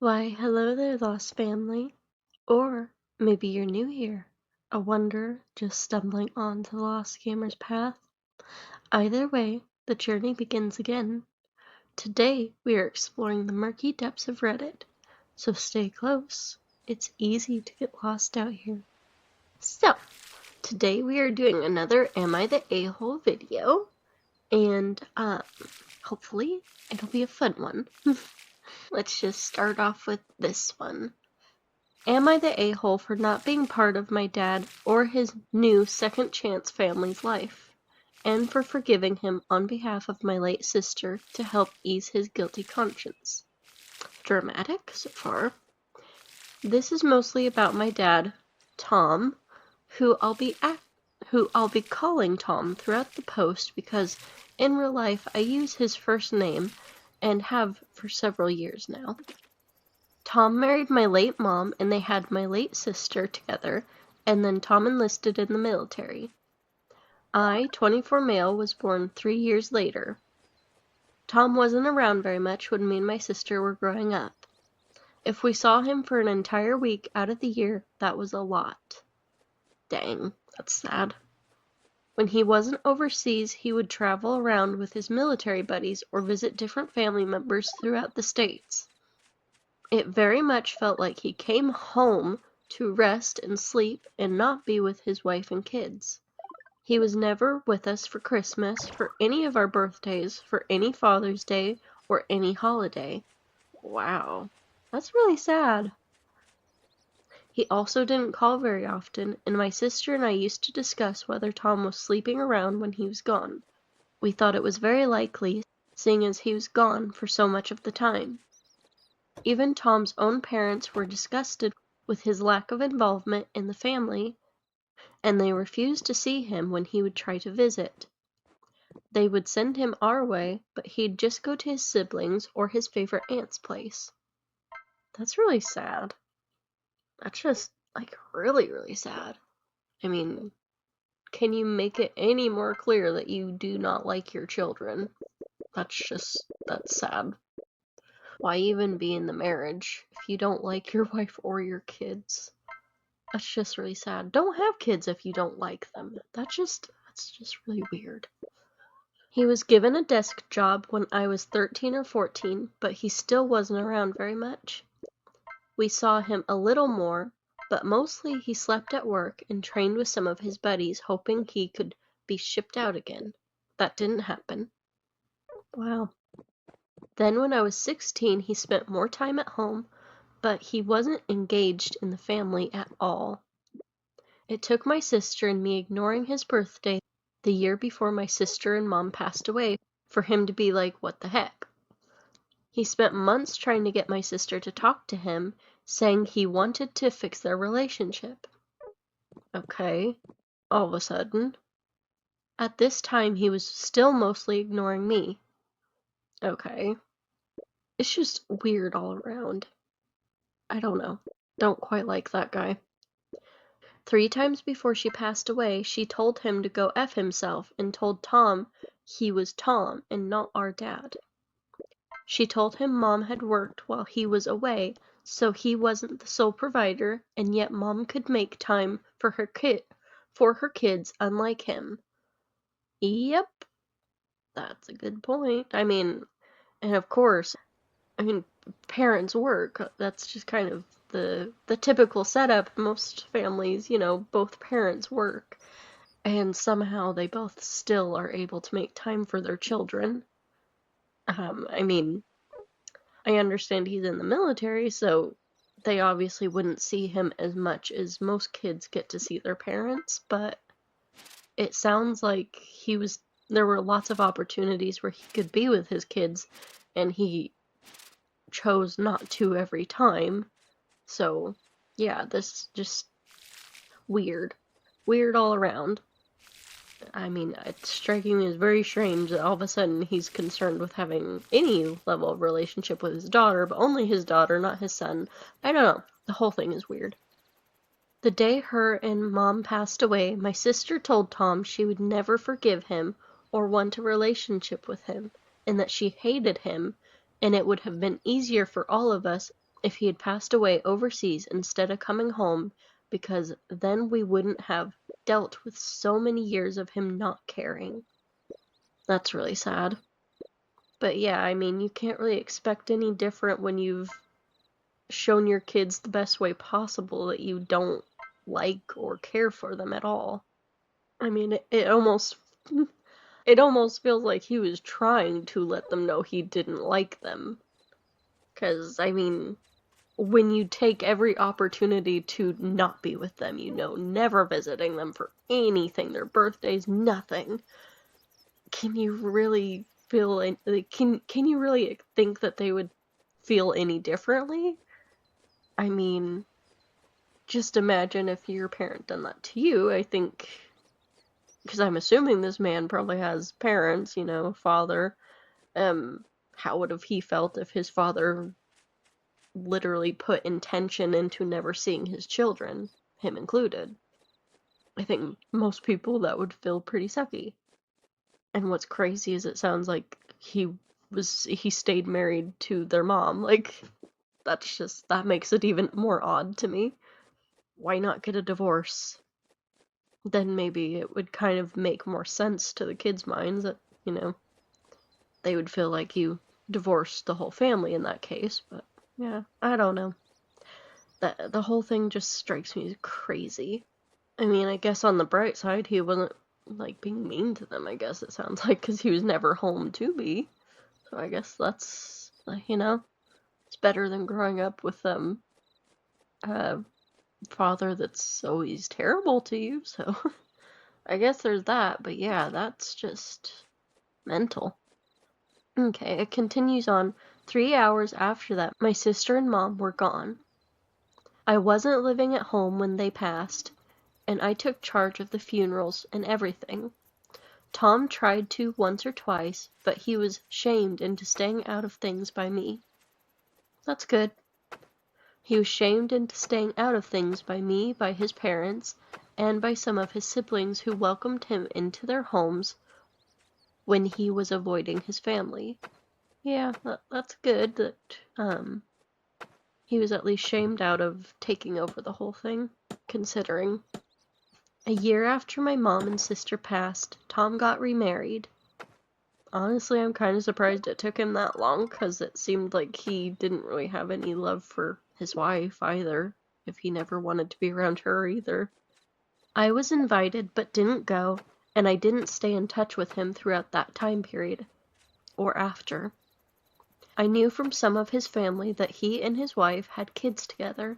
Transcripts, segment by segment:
Why, hello there, lost family. Or maybe you're new here, a wanderer just stumbling onto the Lost Gamer's path. Either way, the journey begins again. Today, we are exploring the murky depths of Reddit, so stay close. It's easy to get lost out here. So, today we are doing another Am I the A-hole video, and hopefully it'll be a fun one. Let's just start off with this one. Am I the a-hole for not being part of my dad or his new second chance family's life, and for forgiving him on behalf of my late sister to help ease his guilty conscience? Dramatic so far. This is mostly about my dad, Tom, who I'll be calling Tom throughout the post because in real life I use his first name and have for several years now. Tom married my late mom and they had my late sister together, and then Tom enlisted in the military. I, 24 male, was born 3 years later. Tom wasn't around very much when me and my sister were growing up. If we saw him for an entire week out of the year, that was a lot. Dang, that's sad. When he wasn't overseas, he would travel around with his military buddies or visit different family members throughout the states. It very much felt like he came home to rest and sleep and not be with his wife and kids. He was never with us for Christmas, for any of our birthdays, for any Father's Day, or any holiday. Wow, that's really sad. He also didn't call very often, and my sister and I used to discuss whether Tom was sleeping around when he was gone. We thought it was very likely, seeing as he was gone for so much of the time. Even Tom's own parents were disgusted with his lack of involvement in the family, and they refused to see him when he would try to visit. They would send him our way, but he'd just go to his siblings or his favorite aunt's place. That's really sad. That's just, really, really sad. I mean, can you make it any more clear that you do not like your children? That's sad. Why even be in the marriage if you don't like your wife or your kids? That's just really sad. Don't have kids if you don't like them. That's just really weird. He was given a desk job when I was 13 or 14, but he still wasn't around very much. We saw him a little more, but mostly he slept at work and trained with some of his buddies, hoping he could be shipped out again. That didn't happen. Wow. Then when I was 16, he spent more time at home, but he wasn't engaged in the family at all. It took my sister and me ignoring his birthday the year before my sister and mom passed away for him to be like, what the heck? He spent months trying to get my sister to talk to him, saying he wanted to fix their relationship. Okay, all of a sudden. At this time, he was still mostly ignoring me. Okay. It's just weird all around. I don't know. Don't quite like that guy. 3 times before she passed away, she told him to go F himself and told Tom he was Tom and not our dad. She told him Mom had worked while he was away, so he wasn't the sole provider, and yet Mom could make time for her kids unlike him. Yep, that's a good point. And of course, parents work. That's just kind of the typical setup. Most families, both parents work, and somehow they both still are able to make time for their children. I understand he's in the military, so they obviously wouldn't see him as much as most kids get to see their parents, but it sounds like there were lots of opportunities where he could be with his kids, and he chose not to every time. So, yeah, this is just weird. Weird all around. It's striking me as very strange that all of a sudden he's concerned with having any level of relationship with his daughter, but only his daughter, not his son. I don't know. The whole thing is weird. The day her and Mom passed away, my sister told Tom she would never forgive him or want a relationship with him, and that she hated him, and it would have been easier for all of us if he had passed away overseas instead of coming home, because then we wouldn't have dealt with so many years of him not caring. That's really sad. But yeah, I mean, you can't really expect any different when you've shown your kids the best way possible that you don't like or care for them at all. I mean, it almost feels like he was trying to let them know he didn't like them. 'Cause, I mean, when you take every opportunity to not be with them, never visiting them for anything, their birthdays, nothing, can you really can you really think that they would feel any differently? I mean, just imagine if your parent done that to you. I think, because I'm assuming this man probably has parents, father. How would have he felt if his father literally put intention into never seeing his children, him included? I think most people that would feel pretty sucky. And what's crazy is it sounds like he stayed married to their mom. Like, that makes it even more odd to me. Why not get a divorce? Then maybe it would kind of make more sense to the kids' minds that, they would feel like you divorced the whole family in that case. But yeah, I don't know. The whole thing just strikes me as crazy. I mean, I guess on the bright side, he wasn't like being mean to them, I guess it sounds like, because he was never home to be. So I guess that's, it's better than growing up with a father that's always terrible to you. So I guess there's that. But yeah, that's just mental. Okay, it continues on. 3 hours after that, my sister and mom were gone. I wasn't living at home when they passed, and I took charge of the funerals and everything. Tom tried to once or twice, but he was shamed into staying out of things by me. That's good. He was shamed into staying out of things by me, by his parents, and by some of his siblings who welcomed him into their homes when he was avoiding his family. Yeah, that's good that he was at least shamed out of taking over the whole thing, considering. A year after my mom and sister passed, Tom got remarried. Honestly, I'm kind of surprised it took him that long, because it seemed like he didn't really have any love for his wife either, if he never wanted to be around her either. I was invited but didn't go, and I didn't stay in touch with him throughout that time period, or after. I knew from some of his family that he and his wife had kids together,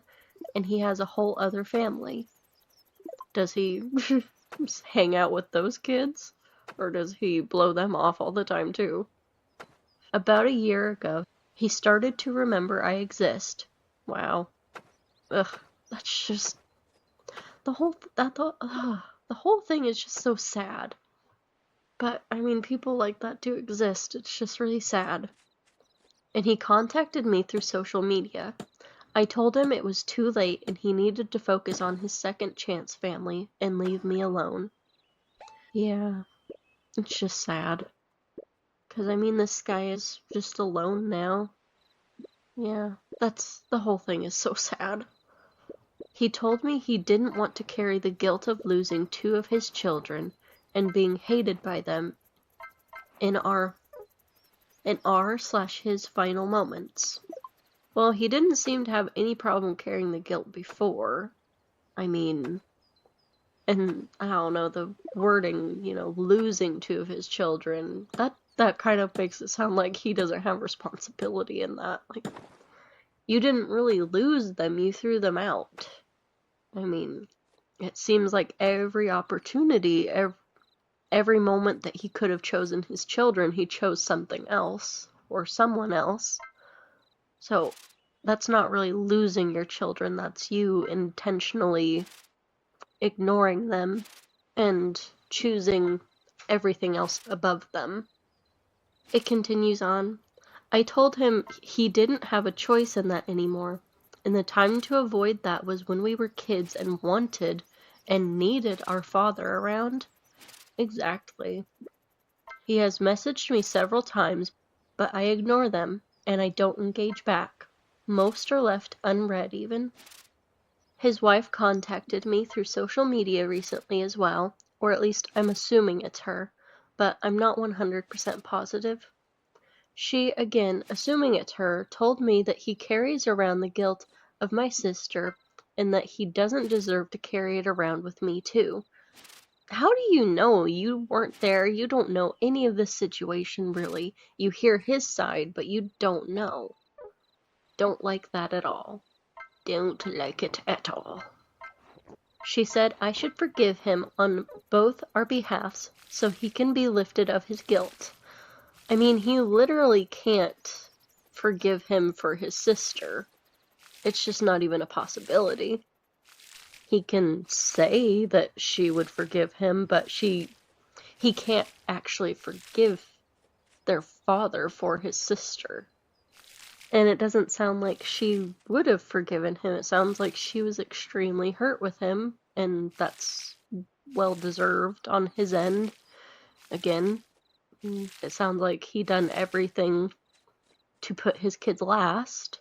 and he has a whole other family. Does he hang out with those kids? Or does he blow them off all the time too? About a year ago, he started to remember I exist. Wow. Ugh, that's just... The whole thing is just so sad. But, I mean, people like that do exist. It's just really sad. And he contacted me through social media. I told him it was too late and he needed to focus on his second chance family and leave me alone. Yeah, it's just sad. Because, I mean, this guy is just alone now. Yeah, the whole thing is so sad. He told me he didn't want to carry the guilt of losing 2 of his children and being hated by them in our/his final moments. Well, he didn't seem to have any problem carrying the guilt before. I mean, and I don't know, the wording, losing 2 of his children, that kind of makes it sound like he doesn't have responsibility in that. Like, you didn't really lose them, you threw them out. I mean, it seems like every opportunity, every moment that he could have chosen his children, he chose something else, or someone else. So, that's not really losing your children, that's you intentionally ignoring them and choosing everything else above them. It continues on. I told him he didn't have a choice in that anymore, and the time to avoid that was when we were kids and wanted and needed our father around. Exactly. He has messaged me several times, but I ignore them, and I don't engage back. Most are left unread even. His wife contacted me through social media recently as well, or at least I'm assuming it's her, but I'm not 100% positive. She, again, assuming it's her, told me that he carries around the guilt of my sister and that he doesn't deserve to carry it around with me too. How do you know? You weren't there, you don't know any of this situation really. You hear his side, but you don't know. Don't like that at all. Don't like it at all. She said I should forgive him on both our behalves so he can be lifted of his guilt. I mean, he literally can't forgive him for his sister. It's just not even a possibility. He can say that she would forgive him, but he can't actually forgive their father for his sister. And it doesn't sound like she would have forgiven him. It sounds like she was extremely hurt with him, and that's well deserved on his end. Again, it sounds like he done everything to put his kids last.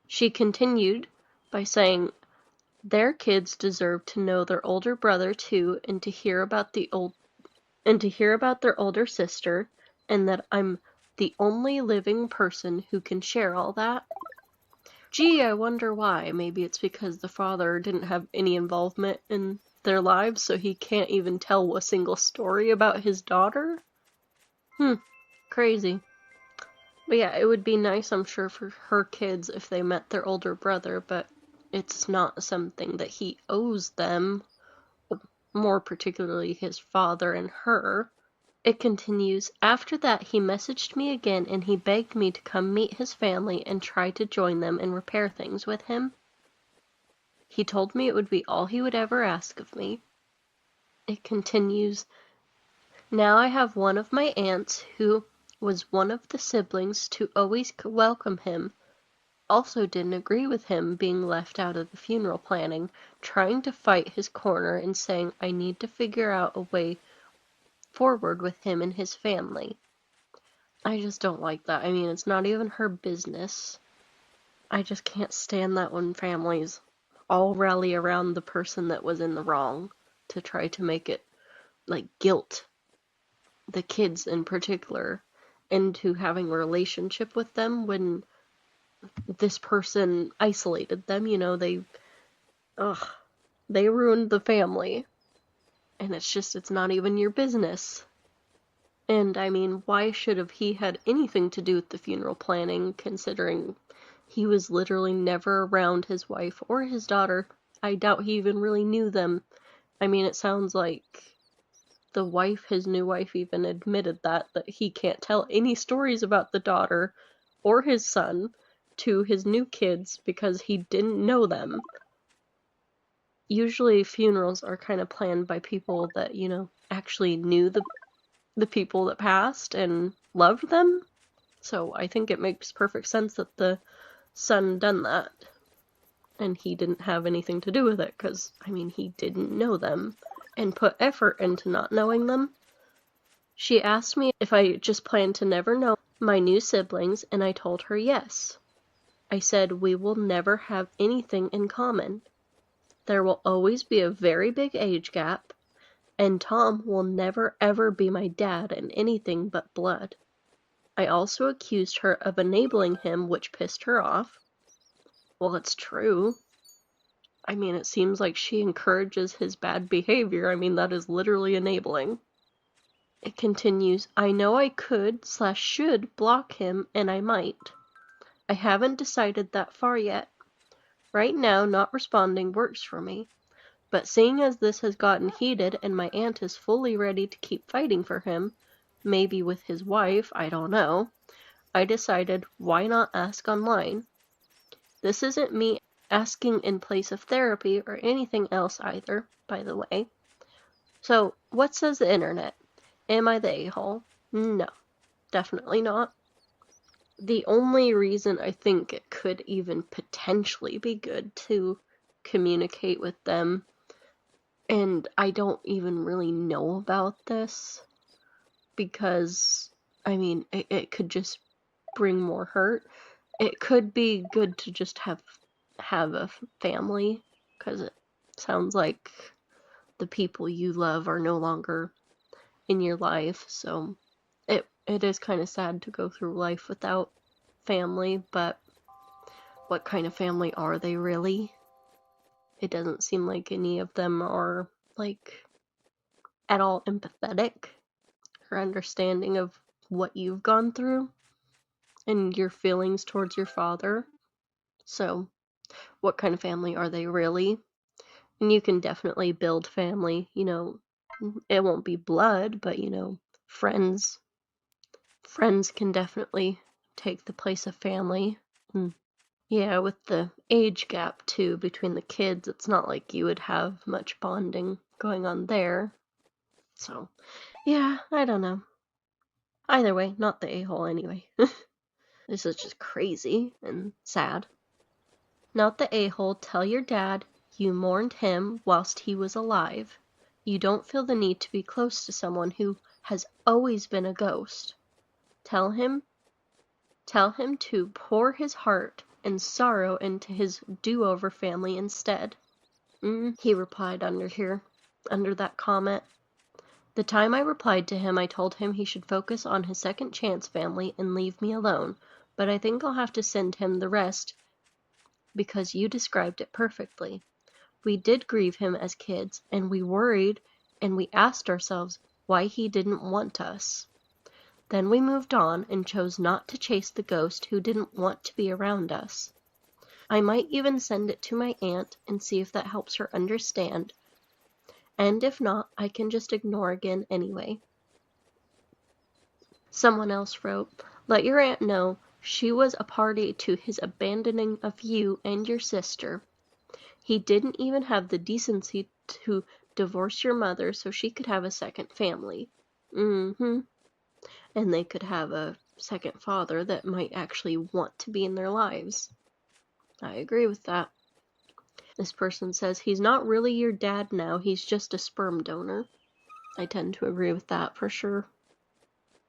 She continued by saying their kids deserve to know their older brother too, and to hear about their older sister, and that I'm the only living person who can share all that. Gee, I wonder why. Maybe it's because the father didn't have any involvement in their lives, so he can't even tell a single story about his daughter? Crazy. But yeah, it would be nice, I'm sure, for her kids if they met their older brother, but it's not something that he owes them, more particularly his father and her. It continues, after that he messaged me again and he begged me to come meet his family and try to join them and repair things with him. He told me it would be all he would ever ask of me. It continues, now I have one of my aunts who was one of the siblings to always welcome him, also didn't agree with him being left out of the funeral planning, trying to fight his corner and saying I need to figure out a way forward with him and his family. I just don't like that. I mean, it's not even her business. I just can't stand that when families all rally around the person that was in the wrong to try to make it, like, guilt the kids in particular into having a relationship with them when this person isolated them. You know, they ruined the family. And it's not even your business. And I mean, why should have he had anything to do with the funeral planning, considering he was literally never around his wife or his daughter? I doubt he even really knew them. I mean, it sounds like his new wife even admitted that he can't tell any stories about the daughter or his son to his new kids because he didn't know them. Usually funerals are kind of planned by people that, you know, actually knew the people that passed and loved them. So I think it makes perfect sense that the son done that. And he didn't have anything to do with it, because, I mean, he didn't know them and put effort into not knowing them. She asked me if I just planned to never know my new siblings, and I told her yes. I said we will never have anything in common. There will always be a very big age gap, and Tom will never ever be my dad in anything but blood. I also accused her of enabling him, which pissed her off. Well, it's true. I mean, it seems like she encourages his bad behavior. I mean, that is literally enabling. It continues, I know I could/should block him, and I might. I haven't decided that far yet. Right now, not responding works for me. But seeing as this has gotten heated and my aunt is fully ready to keep fighting for him, maybe with his wife, I don't know, I decided why not ask online. This isn't me asking in place of therapy or anything else either, by the way. So, what says the internet? Am I the a-hole? No, definitely not. The only reason I think it could even potentially be good to communicate with them, and I don't even really know about this, because, I mean, it could just bring more hurt, it could be good to just have a family, because it sounds like the people you love are no longer in your life, so it is kind of sad to go through life without family, but what kind of family are they really? It doesn't seem like any of them are, like, at all empathetic or understanding of what you've gone through and your feelings towards your father. So, what kind of family are they really? And you can definitely build family, it won't be blood, but friends can definitely take the place of family. And yeah, with the age gap too between the kids, it's not like you would have much bonding going on there. So, yeah, I don't know. Either way, not the a-hole anyway. This is just crazy and sad. Not the a-hole. Tell your dad you mourned him whilst he was alive. You don't feel the need to be close to someone who has always been a ghost. Tell him to pour his heart and sorrow into his do-over family instead. He replied under that comment. The time I replied to him, I told him he should focus on his second chance family and leave me alone, but I think I'll have to send him the rest because you described it perfectly. We did grieve him as kids, and we worried, and we asked ourselves why he didn't want us. Then we moved on and chose not to chase the ghost who didn't want to be around us. I might even send it to my aunt and see if that helps her understand, and if not, I can just ignore again anyway. Someone else wrote, let your aunt know she was a party to his abandoning of you and your sister. He didn't even have the decency to divorce your mother so she could have a second family. And they could have a second father that might actually want to be in their lives. I agree with that. This person says he's not really your dad now, he's just a sperm donor. I tend to agree with that for sure.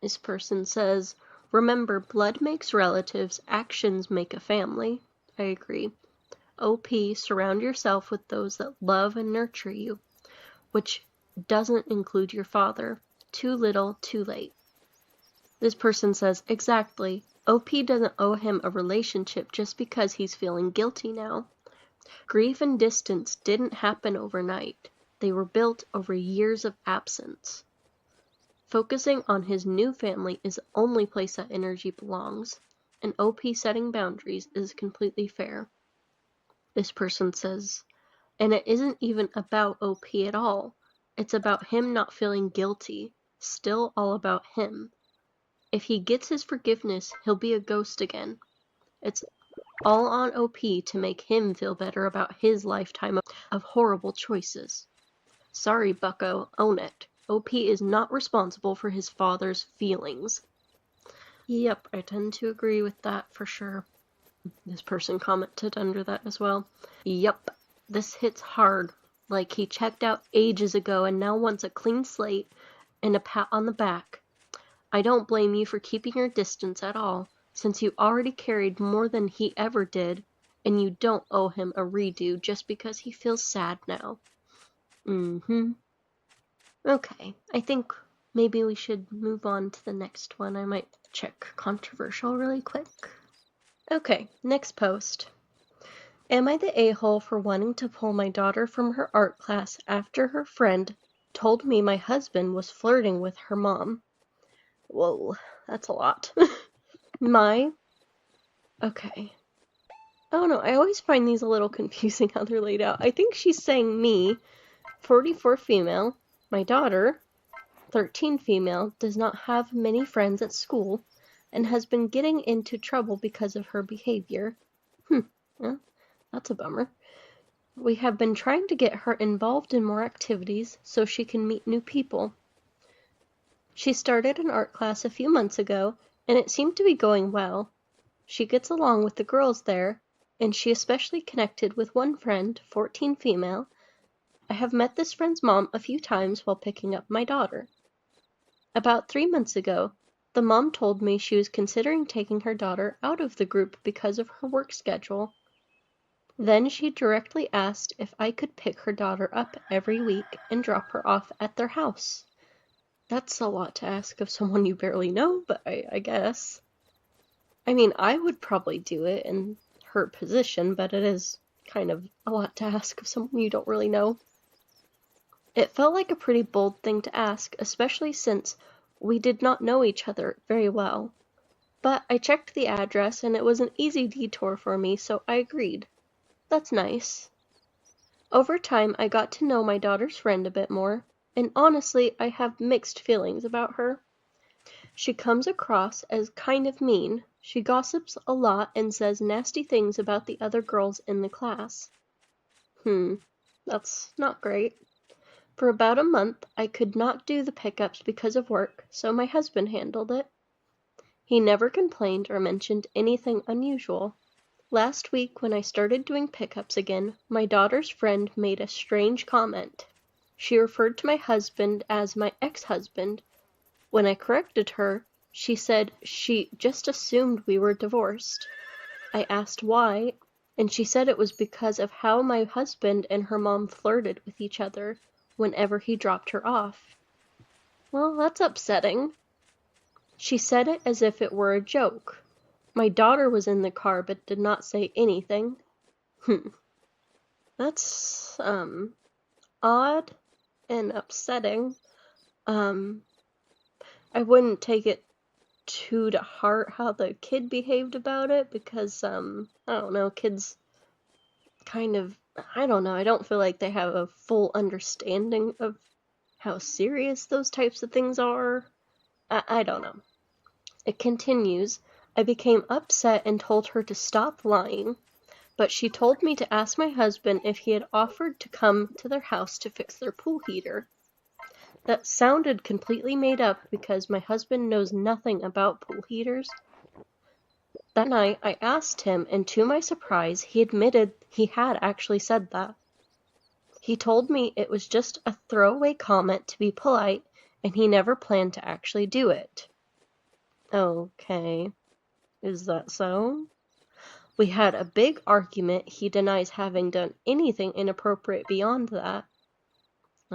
This person says, remember, blood makes relatives, actions make a family. I agree. OP, surround yourself with those that love and nurture you, which doesn't include your father. Too little, too late. This person says, exactly. OP doesn't owe him a relationship just because he's feeling guilty now. Grief and distance didn't happen overnight. They were built over years of absence. Focusing on his new family is the only place that energy belongs, and OP setting boundaries is completely fair. This person says, and it isn't even about OP at all. It's about him not feeling guilty. Still all about him. If he gets his forgiveness, he'll be a ghost again. It's all on OP to make him feel better about his lifetime of horrible choices. Sorry, bucko, own it. OP is not responsible for his father's feelings. Yep, I tend to agree with that for sure. This person commented under that as well. Yep, this hits hard. Like he checked out ages ago and now wants a clean slate and a pat on the back. I don't blame you for keeping your distance at all, since you already carried more than he ever did, and you don't owe him a redo just because he feels sad now. Okay, I think maybe we should move on to the next one. I might check controversial really quick. Okay, next post. Am I the a-hole for wanting to pull my daughter from her art class after her friend told me my husband was flirting with her mom? Whoa, that's a lot. Okay. Oh no, I always find these a little confusing how they're laid out. I think she's saying me, 44 female, my daughter, 13 female, does not have many friends at school, and has been getting into trouble because of her behavior. Yeah, that's a bummer. We have been trying to get her involved in more activities so she can meet new people. She started an art class a few months ago, and it seemed to be going well. She gets along with the girls there, and she especially connected with one friend, 14 female. I have met this friend's mom a few times while picking up my daughter. About 3 months ago, The mom told me she was considering taking her daughter out of the group because of her work schedule. Then she directly asked if I could pick her daughter up every week and drop her off at their house. That's a lot to ask of someone you barely know, but I guess. I mean, I would probably do it in her position, but it is kind of a lot to ask of someone you don't really know. It felt like a pretty bold thing to ask, especially since we did not know each other very well. But I checked the address and it was an easy detour for me, so I agreed. That's nice. Over time, I got to know my daughter's friend a bit more, and honestly, I have mixed feelings about her. She comes across as kind of mean. She gossips a lot and says nasty things about the other girls in the class. That's not great. For about a month, I could not do the pickups because of work, so my husband handled it. He never complained or mentioned anything unusual. Last week, when I started doing pickups again, my daughter's friend made a strange comment. She referred to my husband as my ex-husband. When I corrected her, she said she just assumed we were divorced. I asked why, and she said it was because of how my husband and her mom flirted with each other whenever he dropped her off. Well, that's upsetting. She said it as if it were a joke. My daughter was in the car but did not say anything. That's, odd and upsetting. I wouldn't take it too to heart how the kid behaved about it because, I don't know, kids kind of, I don't know, I don't feel like they have a full understanding of how serious those types of things are. I don't know. It continues. I became upset and told her to stop lying, but she told me to ask my husband if he had offered to come to their house to fix their pool heater. That sounded completely made up because my husband knows nothing about pool heaters. That night, I asked him, and to my surprise, he admitted he had actually said that. He told me it was just a throwaway comment to be polite, and he never planned to actually do it. Okay, is that so? We had a big argument. He denies having done anything inappropriate beyond that.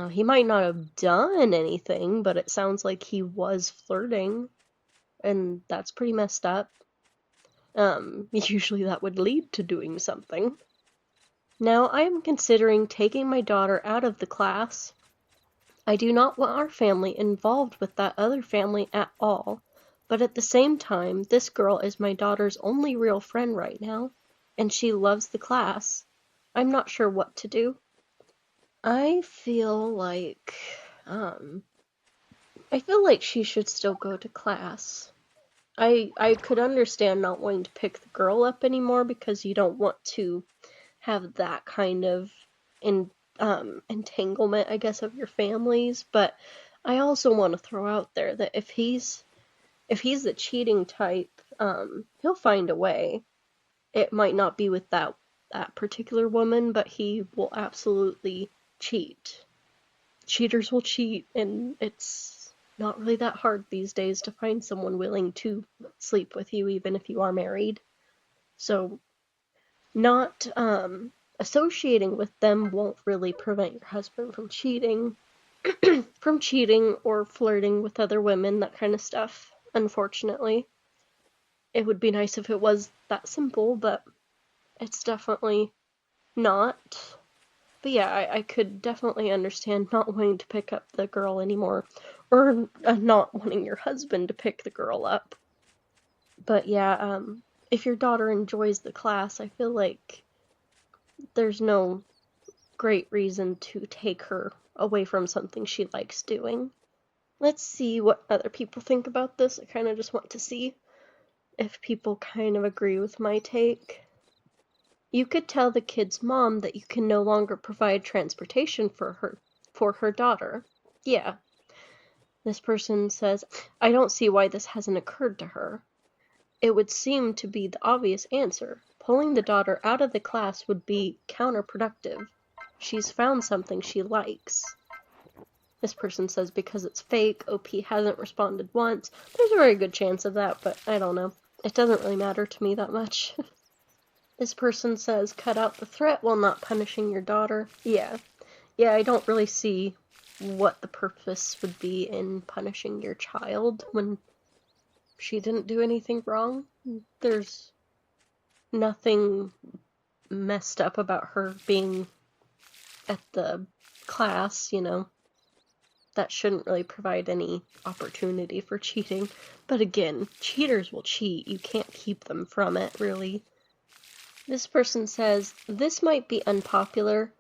He might not have done anything, but it sounds like he was flirting, and that's pretty messed up. Usually that would lead to doing something. Now I am considering taking my daughter out of the class. I do not want our family involved with that other family at all, but at the same time, this girl is my daughter's only real friend right now, and she loves the class. I'm not sure what to do. I feel like she should still go to class. I could understand not wanting to pick the girl up anymore because you don't want to have that kind of entanglement, I guess, of your families, but I also want to throw out there that if he's the cheating type, he'll find a way. It might not be with that particular woman, but he will absolutely cheat. Cheaters will cheat, and it's not really that hard these days to find someone willing to sleep with you, even if you are married. So, not associating with them won't really prevent your husband from cheating, or flirting with other women, that kind of stuff, unfortunately. It would be nice if it was that simple, but it's definitely not. But yeah, I could definitely understand not wanting to pick up the girl anymore, or not wanting your husband to pick the girl up. But yeah, if your daughter enjoys the class, I feel like there's no great reason to take her away from something she likes doing. Let's see what other people think about this. I kind of just want to see if people kind of agree with my take. You could tell the kid's mom that you can no longer provide transportation for her daughter. Yeah. This person says, I don't see why this hasn't occurred to her. It would seem to be the obvious answer. Pulling the daughter out of the class would be counterproductive. She's found something she likes. This person says because it's fake, OP hasn't responded once. There's a very good chance of that, but I don't know. It doesn't really matter to me that much. This person says cut out the threat while not punishing your daughter. Yeah, I don't really see what the purpose would be in punishing your child when she didn't do anything wrong. There's nothing messed up about her being at the class, that shouldn't really provide any opportunity for cheating. But again, cheaters will cheat. You can't keep them from it, really. This person says, this might be unpopular,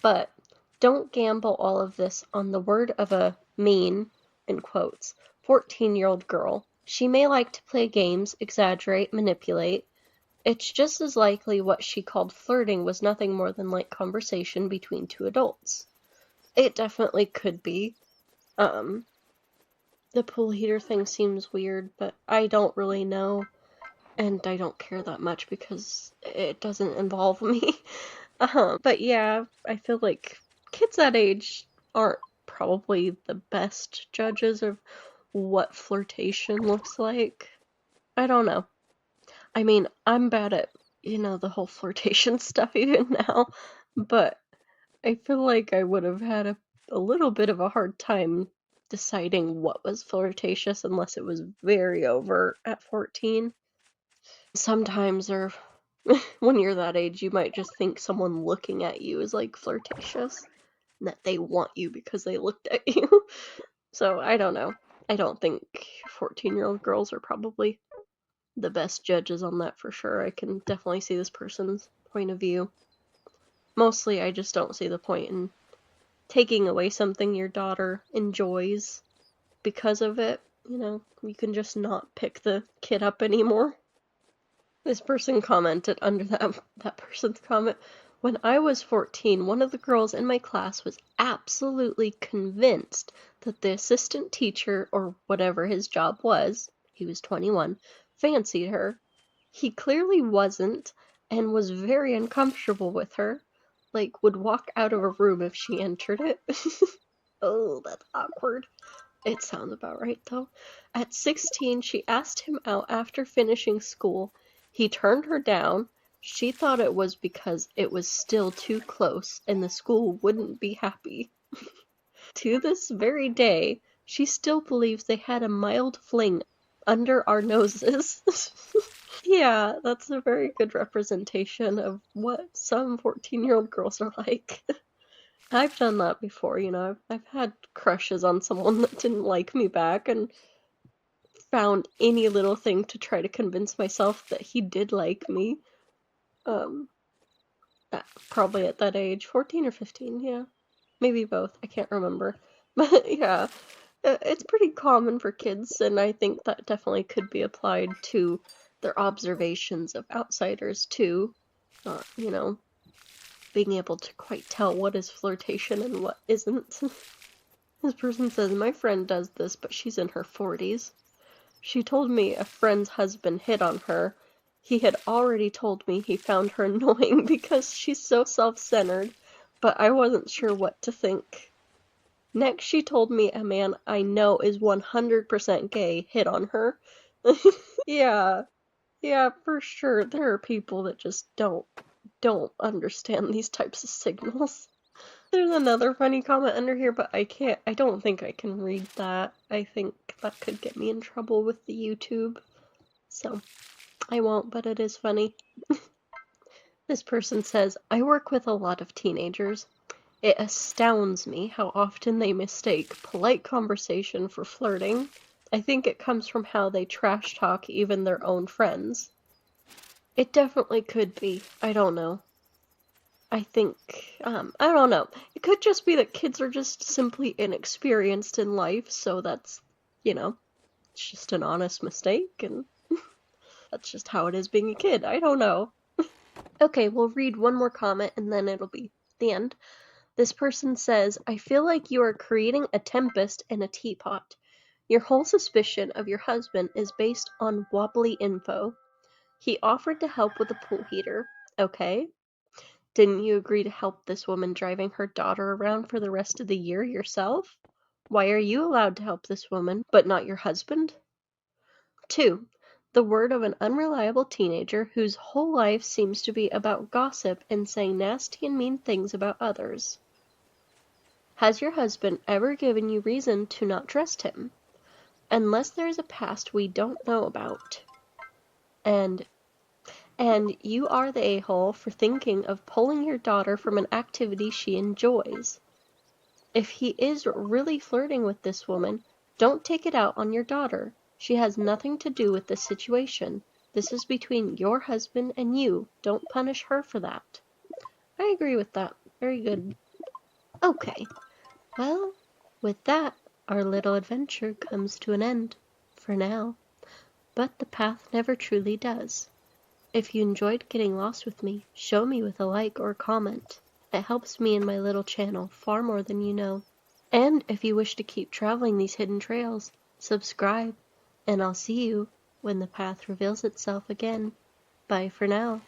but don't gamble all of this on the word of a mean, in quotes, 14-year-old girl. She may like to play games, exaggerate, manipulate. It's just as likely what she called flirting was nothing more than light conversation between two adults. It definitely could be. The pool heater thing seems weird, but I don't really know, and I don't care that much because it doesn't involve me. But yeah, I feel like kids that age aren't probably the best judges of what flirtation looks like. I don't know. I mean, I'm bad at, the whole flirtation stuff even now, but I feel like I would have had a little bit of a hard time deciding what was flirtatious unless it was very overt at 14. Sometimes, or when you're that age, you might just think someone looking at you is like flirtatious, and that they want you because they looked at you. So I don't know. I don't think 14-year-old girls are probably the best judges on that for sure. I can definitely see this person's point of view. Mostly, I just don't see the point in taking away something your daughter enjoys because of it. You can just not pick the kid up anymore. This person commented under that person's comment, when I was 14, one of the girls in my class was absolutely convinced that the assistant teacher, or whatever his job was, he was 21, fancied her. He clearly wasn't, and was very uncomfortable with her. Like, would walk out of a room if she entered it. Oh, that's awkward. It sounds about right, though. At 16, she asked him out after finishing school. He turned her down. She thought it was because it was still too close and the school wouldn't be happy. To this very day, she still believes they had a mild fling under our noses. Yeah, that's a very good representation of what some 14-year-old girls are like. I've done that before, I've had crushes on someone that didn't like me back and found any little thing to try to convince myself that he did like me. Um, Probably at that age, 14 or 15, yeah. Maybe both, I can't remember. But yeah, it's pretty common for kids, and I think that definitely could be applied to their observations of outsiders too. Being able to quite tell what is flirtation and what isn't. This person says, my friend does this, but she's in her 40s. She told me a friend's husband hit on her. He had already told me he found her annoying because she's so self-centered, but I wasn't sure what to think. Next, she told me a man I know is 100% gay hit on her. Yeah, for sure. There are people that just don't understand these types of signals. There's another funny comment under here, but I don't think I can read that. I think that could get me in trouble with the YouTube. So, I won't, but it is funny. This person says, I work with a lot of teenagers. It astounds me how often they mistake polite conversation for flirting. I think it comes from how they trash talk even their own friends. It definitely could be. I don't know. I think, I don't know. It could just be that kids are just simply inexperienced in life, so that's, it's just an honest mistake, and that's just how it is being a kid. I don't know. Okay, we'll read one more comment, and then it'll be the end. This person says, I feel like you are creating a tempest in a teapot. Your whole suspicion of your husband is based on wobbly info. He offered to help with the pool heater. Okay. Didn't you agree to help this woman driving her daughter around for the rest of the year yourself? Why are you allowed to help this woman, but not your husband? 2. The word of an unreliable teenager whose whole life seems to be about gossip and saying nasty and mean things about others. Has your husband ever given you reason to not trust him? Unless there is a past we don't know about. And you are the a-hole for thinking of pulling your daughter from an activity she enjoys. If he is really flirting with this woman, don't take it out on your daughter. She has nothing to do with this situation. This is between your husband and you. Don't punish her for that. I agree with that. Very good. Okay. Well, with that, our little adventure comes to an end. For now. But the path never truly does. If you enjoyed getting lost with me, show me with a like or comment. It helps me and my little channel far more than you know. And if you wish to keep traveling these hidden trails, subscribe, and I'll see you when the path reveals itself again. Bye for now.